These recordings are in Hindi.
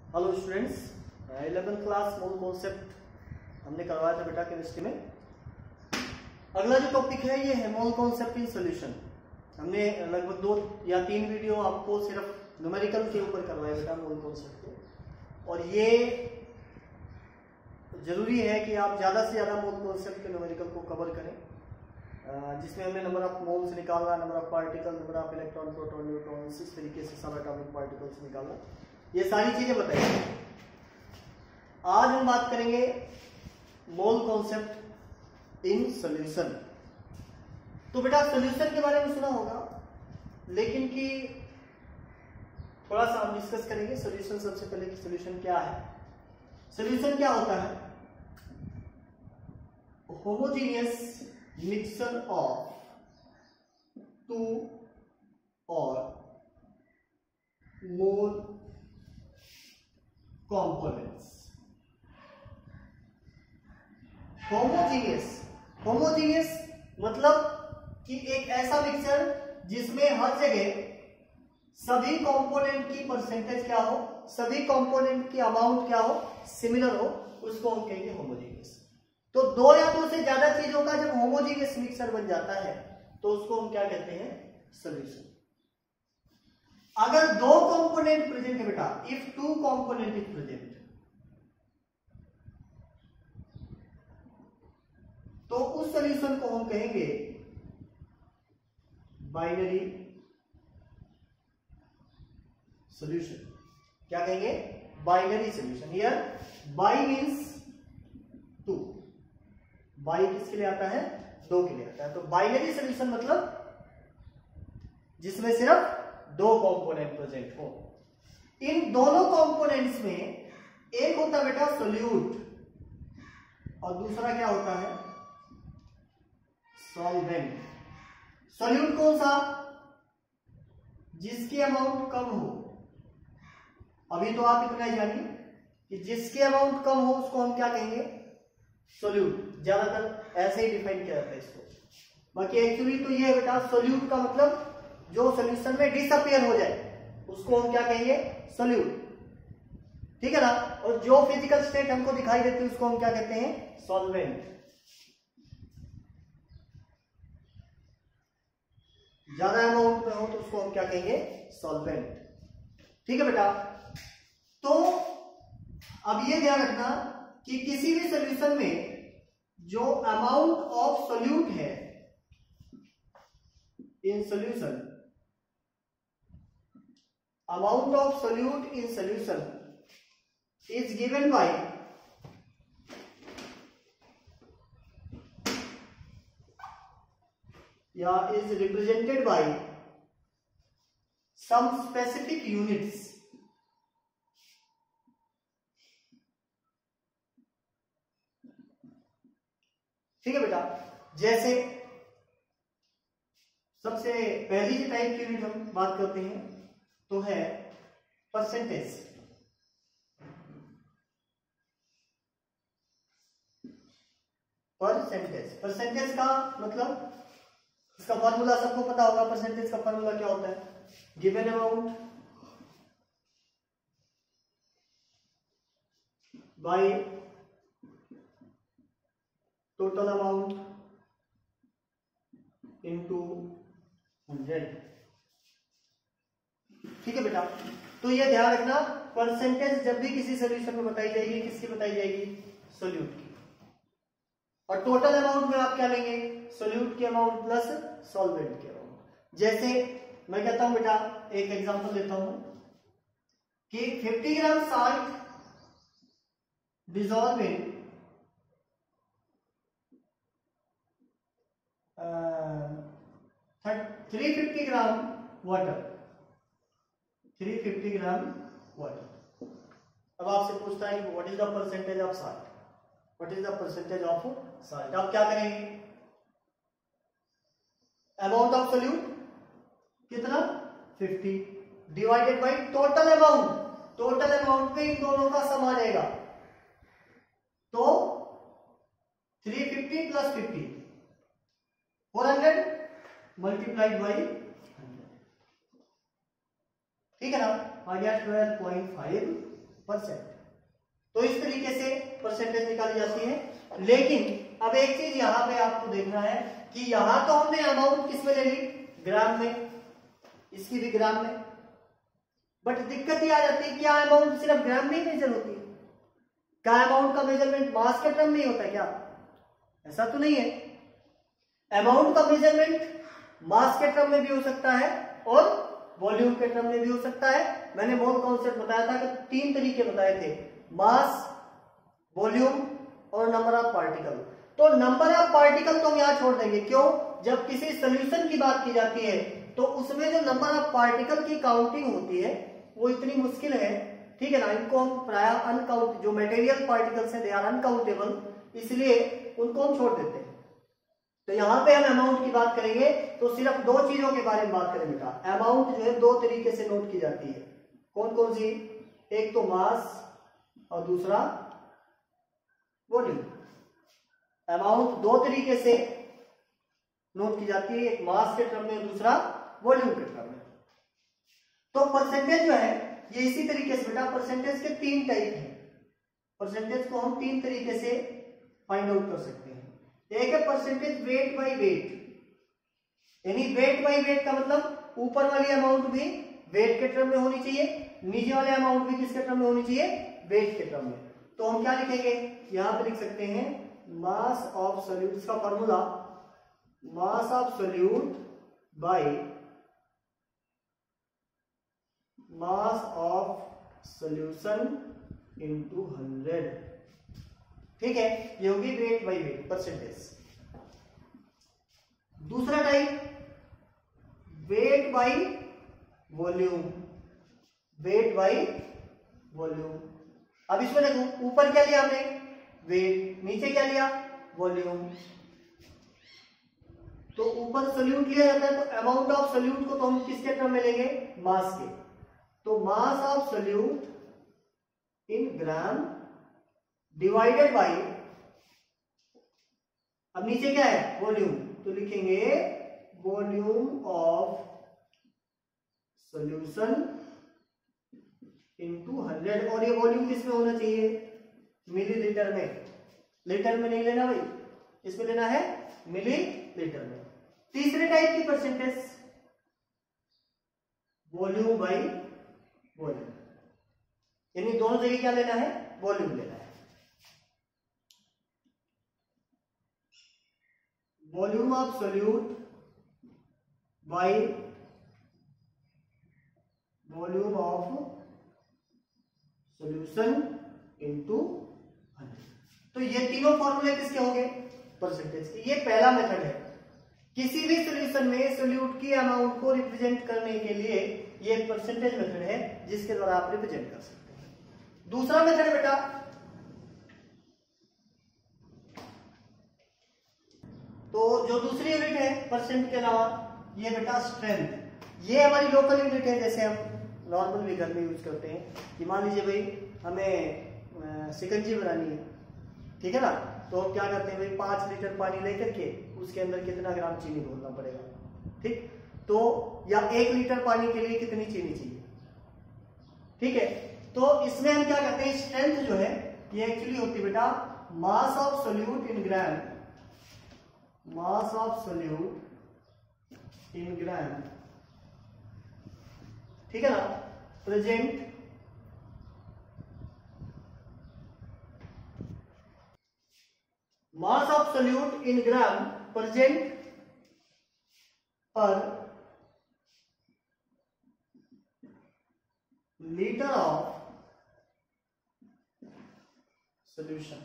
Hello students, 11th class mole concept हमने करवाया था बेटा केमिस्ट्री में। अगला जो टॉपिक है ये है मोल कॉन्सेप्ट इन सॉल्यूशन। हमने लगभग 2 या 3 वीडियो आपको सिर्फ न्यूमेरिकल के ऊपर करवाया बेटा मोल कॉन्सेप्ट के, और ये जरूरी है कि आप ज़्यादा से ज़्यादा मोल कॉन्सेप्ट के न्यूमेरिकल को कवर करें, जिसमें हमने नंबर ऑफ मोल्स निकालना, number of particle, number of electron, proton, neutron, इस तरीके से सब एटॉमिक पार्टिकल्स निकालना, ये सारी चीजें बताएंगे। आज हम बात करेंगे मोल कॉन्सेप्ट इन सॉल्यूशन। तो बेटा सॉल्यूशन के बारे में सुना होगा, लेकिन कि थोड़ा सा हम डिस्कस करेंगे सॉल्यूशन। सबसे पहले कि सॉल्यूशन क्या है। सॉल्यूशन क्या होता है? होमोजेनियस मिक्सचर ऑफ 2 और मोर कंपोनेंट्स। होमोजेनियस मतलब कि एक ऐसा मिक्सचर जिसमें हर जगह सभी कंपोनेंट की परसेंटेज क्या हो, सभी कंपोनेंट की अमाउंट क्या हो, सिमिलर हो, उसको हम कहेंगे होमोजेनियस। तो 2 या 2 से ज्यादा चीजों का जब होमोजेनियस मिक्सचर बन जाता है तो उसको हम क्या कहते हैं? सॉल्यूशन। अगर 2 कंपोनेंट प्रेजेंट है बेटा, इफ 2 कंपोनेंट इज प्रेजेंट, तो उस सॉल्यूशन को हम कहेंगे बाइनरी सॉल्यूशन। क्या कहेंगे? Binary solution. Here by means 2। By किसके लिए आता है? 2 के लिए आता है। तो बाइनरी सॉल्यूशन मतलब जिसमें सिर्फ 2 कंपोनेंट प्रेजेंट हो। इन दोनों कंपोनेंट्स में एक होता है बेटा सोल्यूट और दूसरा क्या होता है? सॉल्वेंट। सोल्यूट कौन सा? जिसकी अमाउंट कम हो। अभी तो आप इतना ही जानिए कि जिसकी अमाउंट कम हो उसको हम क्या कहेंगे? सोल्यूट। ज्यादातर ऐसे ही डिफाइन किया जाता है इसको। बाकी एक्चुअली तो ये है बेटा, सोल्यूट का मतलब जो सॉल्यूशन में डिसअपियर हो जाए उसको हम क्या कहेंगे? सोल्यूट। ठीक है ना। और जो फिजिकल स्टेट हमको दिखाई देती है उसको हम क्या कहते हैं? सॉल्वेंट। ज्यादा अमाउंट में हो तो उसको हम क्या कहेंगे? सॉल्वेंट। ठीक है बेटा। तो अब ये ध्यान रखना कि किसी भी सॉल्यूशन में जो अमाउंट ऑफ सोल्यूट है in solution, amount of solute in solution is given by is represented by some specific units. ठीक है बेटा। जैसे सबसे पहली टाइप की यूनिट हम बात करते हैं तो है परसेंटेज। परसेंटेज का मतलब, इसका फॉर्मूला सबको पता होगा। परसेंटेज का फॉर्मूला क्या होता है? Given amount by total amount into 100। ठीक है बेटा। तो ये ध्यान रखना, परसेंटेज जब भी किसी सॉल्यूशन में बताई जाएगी, किसकी बताई जाएगी? सोल्यूट की। और टोटल अमाउंट में आप क्या लेंगे? सोल्यूट की अमाउंट प्लस सॉल्वेंट की अमाउंट। जैसे मैं कहता हूं बेटा, एक एग्जांपल देता हूं कि 50 gram salt dissolve in 350 gram water. 350 gram water. अब आपसे पूछता है कि what is the percentage of salt? What is the percentage of salt? आप क्या करेंगे? अमाउंट ऑफ सोल्यूट कितना? 50 divided by total amount. Total amount पे इन दोनों का सम आ जाएगा। तो 350 प्लस 50 400 मल्टीप्लाइड बाई 100। ठीक है ना। आ गया 12.5 तो इस तरीके से परसेंटेज निकाली जाती है। लेकिन अब एक चीज यहां पे आपको देखना है कि यहां तो हमने अमाउंट किस में ले ली, ग्राम में, इसकी भी ग्राम में, बट दिक्कत ये आ जाती है कि क्या अमाउंट सिर्फ ग्राम में ही मेजर होती है? क्या अमाउंट का मेजरमेंट मास के टर्म में ही होता है क्या? ऐसा तो नहीं है। अमाउंट का मेजरमेंट मास के टर्म में भी हो सकता है और वॉल्यूम के टर्म में भी हो सकता है। मैंने मोल कॉन्सेप्ट बताया था कि 3 तरीके बताए थे, मास, वॉल्यूम और नंबर ऑफ पार्टिकल। तो नंबर ऑफ पार्टिकल तो हम यहां छोड़ देंगे, क्यों? जब किसी सॉल्यूशन की बात की जाती है तो उसमें जो नंबर ऑफ पार्टिकल की काउंटिंग होती है वो इतनी मुश्किल है, ठीक है ना। इनको हम प्राय अनकाउंट, जो मटेरियल पार्टिकल्स है दे आर अनकाउंटेबल, इसलिए उनको हम छोड़ देते हैं। तो यहां पे हम अमाउंट की बात करेंगे तो सिर्फ 2 चीजों के बारे में बात करें बेटा। अमाउंट जो है 2 तरीके से नोट की जाती है। कौन कौन सी? एक तो मास और दूसरा वॉल्यूम। अमाउंट 2 तरीके से नोट की जाती है, एक मास के टर्म में, दूसरा वॉल्यूम के टर्म में। तो परसेंटेज जो है ये इसी तरीके से बेटा, परसेंटेज के 3 टाइप हैं। परसेंटेज को हम 3 तरीके से फाइंड आउट कर सकते हैं। एक है परसेंटेज वेट बाय वेट, यानी वेट बाय वेट का मतलब ऊपर वाली अमाउंट भी वेट के टर्म में होनी चाहिए, नीचे वाले अमाउंट भी किसके टर्म में होनी चाहिए? वेट के टर्म में। तो हम क्या लिखेंगे? यहां पे लिख सकते हैं मास ऑफ सोल्यूट, इसका formula mass of solute by mass of solution into 100, ठीक है। ये होगी वेट बाय वेट परसेंटेज। दूसरा type weight by volume, weight by volume. अब इसमें देखो, ऊपर क्या लिया हमने? वेट, नीचे क्या लिया? वॉल्यूम। तो ऊपर सोल्यूट लिया जाता है तो अमाउंट ऑफ सोल्यूट को तो हम किसके टर्म में लेंगे? मास के। तो मास of solute in gram divided by, अब नीचे क्या है? वॉल्यूम, तो लिखेंगे वॉल्यूम ऑफ सॉल्यूशन इनटू 100। और ये वॉल्यूम किसमें होना चाहिए? मिलीलीटर में। लीटर में नहीं लेना भाई, इसमें लेना है मिलीलीटर में। तीसरे टाइप की परसेंटेज वॉल्यूम बाय वॉल्यूम, यानी दोनों जगह क्या लेना है? वॉल्यूम लेना है। Volume of solute bye volume of solution into 100। तो ये तीनों फॉर्मूले किसके होंगे? परसेंटेज के। ये पहला मेथड है। किसी भी सॉल्यूशन में सोल्यूट की अमाउंट को रिप्रेजेंट करने के लिए ये एक परसेंटेज मेथड है जिसके द्वारा आप रिप्रेजेंट कर सकते हैं। दूसरा मेथड बेटा, तो जो दूसरी यूनिट है परसेंट के अलावा, ये बेटा स्ट्रेंथ। ये हमारी लोकल यूनिट है, जैसे हम नॉर्मल भी घर में यूज करते हैं कि मान लीजिए भाई हमें शिकंजी बनानी है, ठीक है ना। तो हम क्या करते हैं भाई, 5 लीटर पानी लेकर के उसके अंदर कितना ग्राम चीनी घोलना पड़ेगा, ठीक। तो या 1 लीटर पानी के लिए कितनी चीनी चाहिए, ठीक है। तो इसमें हम क्या करते हैं, स्ट्रेंथ जो है ये एक्चुअली होती है बेटा mass of solute in gram, mass of solute in gram, ठीक है ना, present mass of solute in gram present per litre of solution,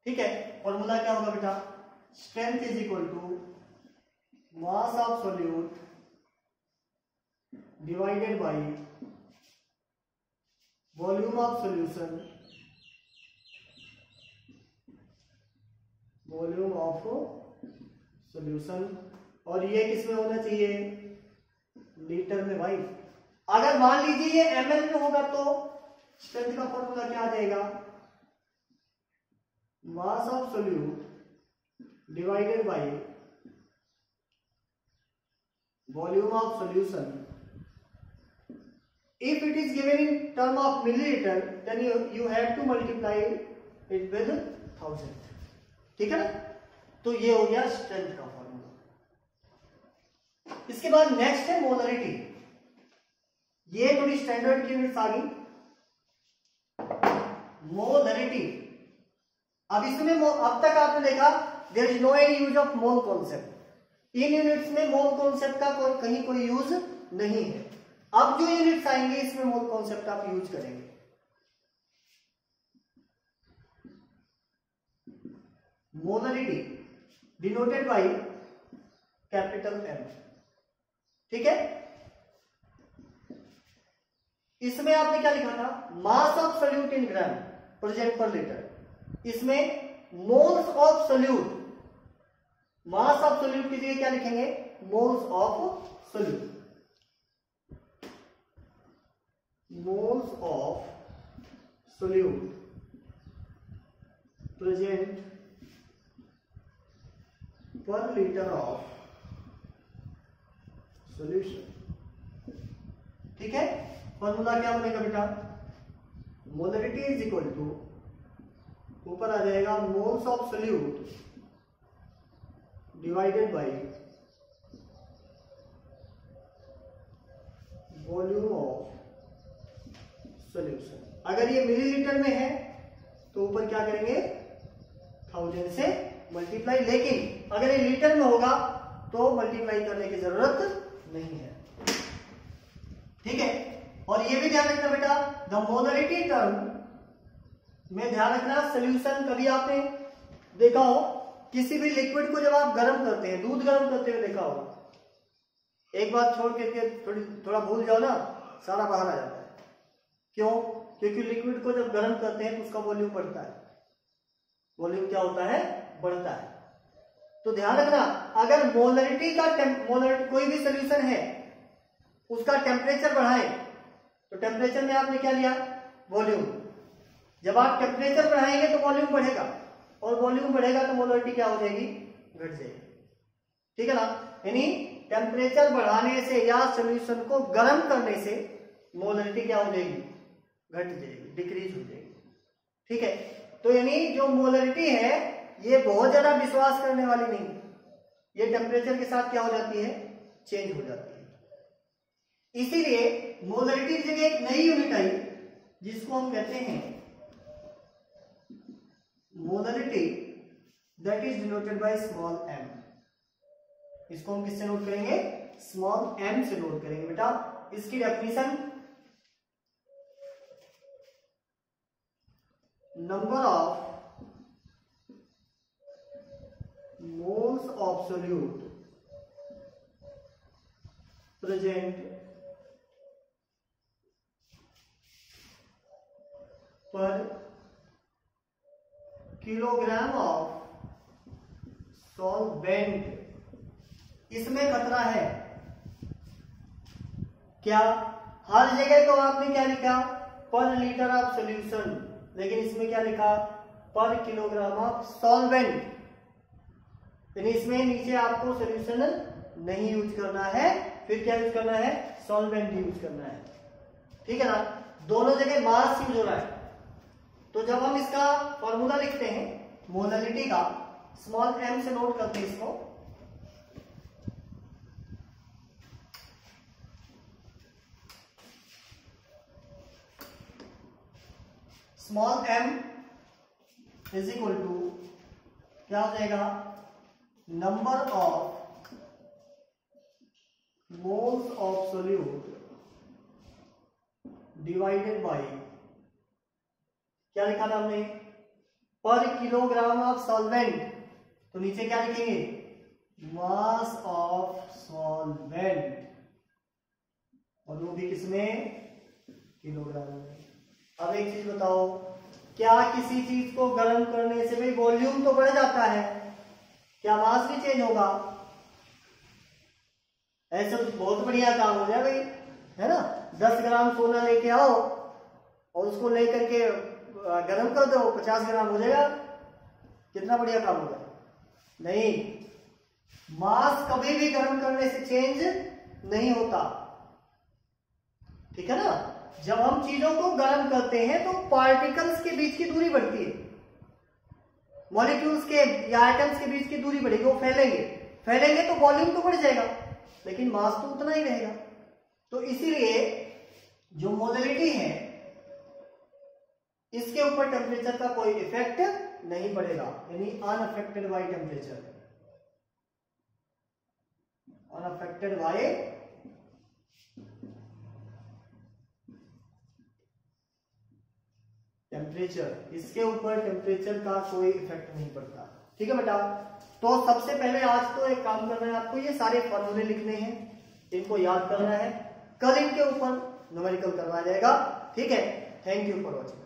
ठीक है। फॉर्मूला क्या होगा बेटा, strength is equal to mass of solute divided by volume of solution, volume of solution. और ये किसमें होना चाहिए, लीटर में भाई। अगर मान लीजिए ये ml में होगा तो स्ट्रेंथ का फॉर्मूला क्या आ जाएगा, मास of solute divided by volume of solution If it is given in term of milliliter, then you have to multiply it with 1000. ठीक है ना? तो ये हो गया स्ट्रेंथ का फॉर्मूला। इसके बाद नेक्स्ट है मोलरिटी। ये थोड़ी स्टैंडर्ड की यूनिट्स आ गई। मोलरिटी, अब इसमें अब तक आपने देखा there is no any use of mole concept. इन यूनिट्स में मोल कॉन्सेप्ट का कहीं कोई यूज नहीं है। अब जो यूनिट्स आएंगे इसमें मोल कॉन्सेप्ट आप यूज करेंगे। Molarity denoted by capital M. ठीक है, इसमें आपने क्या लिखा था? Mass of solute in gram present per litre. इसमें moles of solute, mass of solute की जगह क्या लिखेंगे? Moles of solute. Moles of solute present per litre of solution. ठीक है, फॉर्मूला क्या बनेगा बेटा? मोलरिटी इज इक्वल टू, ऊपर आ जाएगा moles of solute divided by volume of solution. अगर ये मिलीलीटर में है तो ऊपर क्या करेंगे? 1000 से मल्टीप्लाई। लेकिन अगर ये लीटर में होगा तो मल्टीप्लाई करने की जरूरत नहीं है। ठीक है, और ये भी ध्यान रखना बेटा, द मोलरिटी टर्म में ध्यान रखना सोल्यूशन। कभी आपने देखा हो किसी भी लिक्विड को जब आप गर्म करते हैं, दूध गर्म करते हुए देखा होगा, एक बात छोड़ के थोड़ा भूल जाओ ना, सारा बाहर आ जाता है। क्यों? क्योंकि लिक्विड को जब गर्म करते हैं तो उसका वॉल्यूम बढ़ता है। वॉल्यूम क्या होता है? बढ़ता है। तो ध्यान रखना, अगर मोलरिटी का कोई भी सोल्यूशन है उसका टेम्परेचर बढ़ाएं तो टेम्परेचर में आपने क्या लिया? वॉल्यूम। जब आप टेम्परेचर बढ़ाएंगे तो वॉल्यूम बढ़ेगा, और वॉल्यूम बढ़ेगा तो मोलरिटी क्या हो जाएगी? घट जाएगी। ठीक है ना? यानी टेम्परेचर बढ़ाने से या सोल्यूशन को गर्म करने से मोलरिटी क्या हो जाएगी? घट जाएगी, डिक्रीज हो जाएगी। ठीक है, तो यानी जो मोलरिटी है ये बहुत ज्यादा विश्वास करने वाली नहीं है। ये टेम्परेचर के साथ क्या हो जाती है? चेंज हो जाती है। इसीलिए मोलरिटी की जगह एक नई यूनिट आई जिसको हम कहते हैं molarity, that is denoted by small m। इसको हम किससे नोट करेंगे? स्मॉल m से नोट करेंगे बेटा। इसकी definition, number of moles of solute present पर किलोग्राम ऑफ सॉल्वेंट। इसमें खतरा है क्या? हर जगह तो आपने क्या लिखा? पर लीटर ऑफ सॉल्यूशन, लेकिन इसमें क्या लिखा? पर किलोग्राम ऑफ सॉल्वेंट। यानी इसमें नीचे आपको सॉल्यूशन नहीं यूज करना है, फिर क्या यूज करना है? सॉल्वेंट यूज करना है। ठीक है ना? दोनों जगह मास यूज हो रहा है। तो जब हम इसका फॉर्मूला लिखते हैं मोलरिटी का, स्मॉल m से नोट करते हैं इसको। Small m is equal to क्या हो जाएगा? Number of moles of solute divided by, क्या लिखा था हमने? पर किलोग्राम ऑफ सॉल्वेंट। तो नीचे क्या लिखेंगे? मास ऑफ सॉल्वेंट, और वो भी किसमें? किलोग्राम में। अब एक चीज बताओ, क्या किसी चीज को गर्म करने से भाई वॉल्यूम तो बढ़ जाता है, क्या मास भी चेंज होगा? ऐसा तो बहुत बढ़िया काम हो जाए भाई, है ना? 10 ग्राम सोना लेके आओ और उसको लेकर के गर्म कर दो, 50 ग्राम हो जाएगा। कितना बढ़िया काम होगा। नहीं, मास कभी भी गर्म करने से चेंज नहीं होता। ठीक है ना। जब हम चीजों को गर्म करते हैं तो पार्टिकल्स के बीच की दूरी बढ़ती है, मॉलिक्यूल्स के या आइटम्स के बीच की दूरी बढ़ेगी, वो फैलेंगे तो वॉल्यूम तो बढ़ जाएगा, लेकिन मास तो उतना ही रहेगा। तो इसीलिए जो मोलिटी है इसके ऊपर टेम्परेचर का कोई इफेक्ट नहीं पड़ेगा, यानी unaffected by temperature, unaffected by temperature, इसके ऊपर टेम्परेचर का कोई इफेक्ट नहीं पड़ता। ठीक है बेटा। तो सबसे पहले आज तो एक काम करना है, आपको ये सारे फॉर्मूले लिखने हैं, इनको याद करना है, कल इनके ऊपर न्यूमेरिकल करवाया जाएगा। ठीक है, थैंक यू फॉर वॉचिंग।